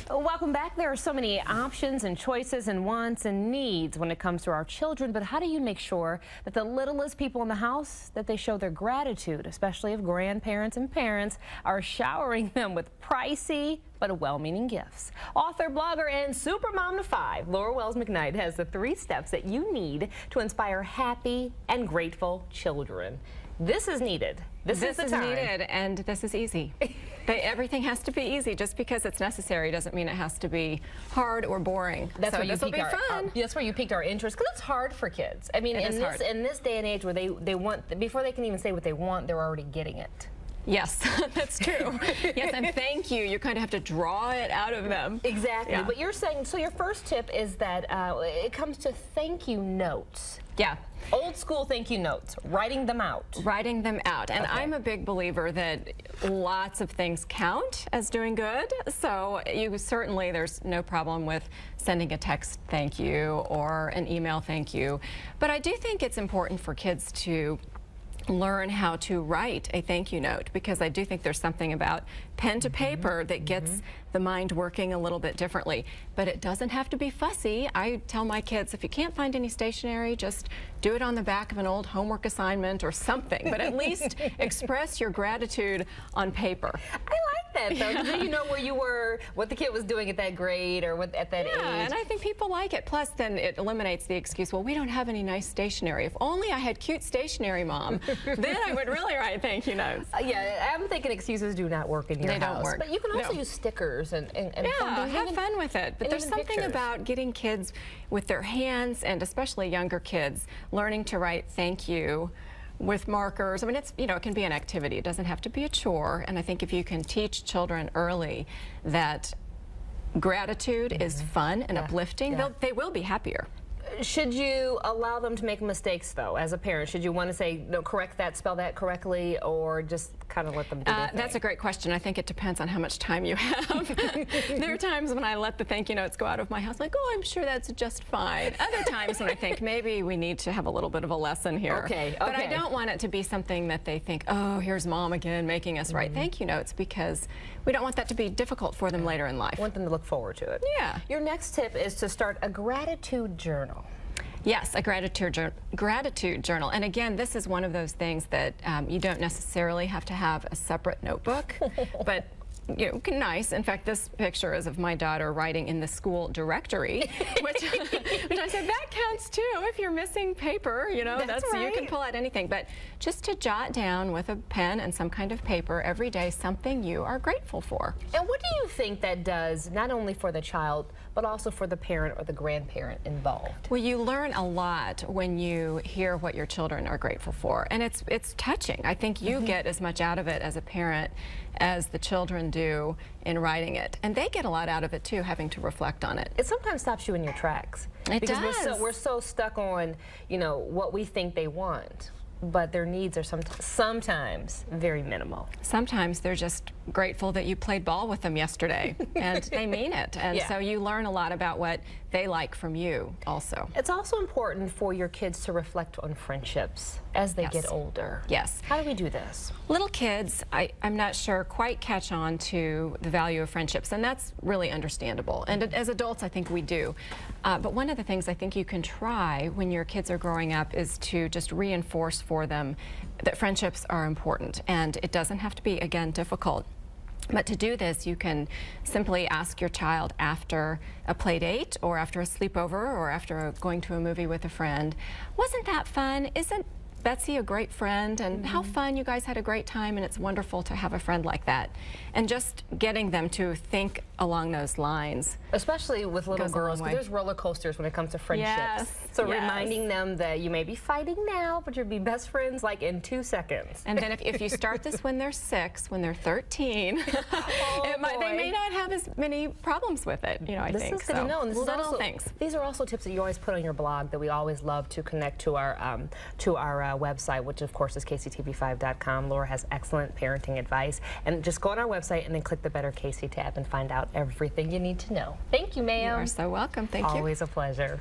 Welcome back. There are so many options and choices and wants and needs when it comes to our children, but how do you make sure that the littlest people in the house, that they show their gratitude, especially if grandparents and parents are showering them with pricey but well-meaning gifts? Author, blogger, and supermom to 5, Laura Wells McKnight has the 3 steps that you need to inspire happy and grateful children. This is needed. This is needed, and this is easy. Everything has to be easy. Just because it's necessary doesn't mean it has to be hard or boring. That's so where this will be fun. That's where you piqued our interest, because it's hard for kids. I mean, in this day and age where they want, before they can even say what they want, they're already getting it. Yes, that's true. Yes, and thank you. You kind of have to draw it out of them. Exactly. Yeah. But you're saying, so your first tip is that it comes to thank you notes. Yeah. Old school thank you notes, writing them out. Writing them out. And I'm a big believer that lots of things count as doing good. So there's no problem with sending a text thank you or an email thank you. But I do think it's important for kids to learn how to write a thank you note, because I do think there's something about pen to paper that gets the mind working a little bit differently. But it doesn't have to be fussy. I tell my kids, if you can't find any stationery, just do it on the back of an old homework assignment or something, but at least express your gratitude on paper. I like that, though. Because you know where you were, what the kid was doing at that grade or at that age. And I think people like it. Plus, then it eliminates the excuse, well, we don't have any nice stationery. If only I had cute stationery, Mom, then I would really write thank you notes. Yeah, I'm thinking excuses do not work in your house. They don't work. But you can also use stickers and have fun with it. But there's something about getting kids with their hands, and especially younger kids, learning to write thank you with markers. I mean, it can be an activity. It doesn't have to be a chore. And I think if you can teach children early that gratitude is fun and uplifting, they will be happier. Should you allow them to make mistakes, though, as a parent? Should you want to say, no, correct that, spell that correctly, or just kind of let them do their thing? That's a great question. I think it depends on how much time you have. There are times when I let the thank you notes go out of my house, like, oh, I'm sure that's just fine. Other times when I think maybe we need to have a little bit of a lesson here. Okay. But I don't want it to be something that they think, oh, here's Mom again making us write thank you notes, because we don't want that to be be difficult for them later in life. I want them to look forward to it. Yeah. Your next tip is to start a gratitude journal. Yes, a gratitude journal. And again, this is one of those things that you don't necessarily have to have a separate notebook, but nice. In fact, this picture is of my daughter writing in the school directory, which I said, that counts too. If you're missing paper, that's right. You can pull out anything. But just to jot down with a pen and some kind of paper every day something you are grateful for. And what do you think that does, not only for the child, but also for the parent or the grandparent involved? Well, you learn a lot when you hear what your children are grateful for. And it's touching. I think you get as much out of it as a parent as the children do in writing it. And they get a lot out of it too, having to reflect on it. It sometimes stops you in your tracks. It because does. We're so stuck on, what we think they want. But their needs are sometimes very minimal. Sometimes they're just grateful that you played ball with them yesterday, and they mean it. And so you learn a lot about what they like from you also. It's also important for your kids to reflect on friendships as they get older. Yes. How do we do this? Little kids, I'm not sure, quite catch on to the value of friendships, and that's really understandable. And as adults, I think we do. But one of the things I think you can try when your kids are growing up is to just reinforce for them that friendships are important, and it doesn't have to be, again, difficult. But to do this, you can simply ask your child after a play date or after a sleepover or after going to a movie with a friend, wasn't that fun? Isn't Betsy a great friend? And how fun, you guys had a great time, and it's wonderful to have a friend like that. And just getting them to think along those lines. Especially with little girls, because there's roller coasters when it comes to friendships. Yes. So reminding them that you may be fighting now, but you'll be best friends like in 2 seconds. And then if you start this when they're 6, when they're 13, they may not have as many problems with it, I think. This is good to know. And this little things. These are also tips that you always put on your blog that we always love to connect to our website, which of course is kctv5.com. Laura has excellent parenting advice. And just go on our website and then click the Better Casey tab and find out everything you need to know. Thank you, ma'am. You are so welcome. Thank you. Always a pleasure.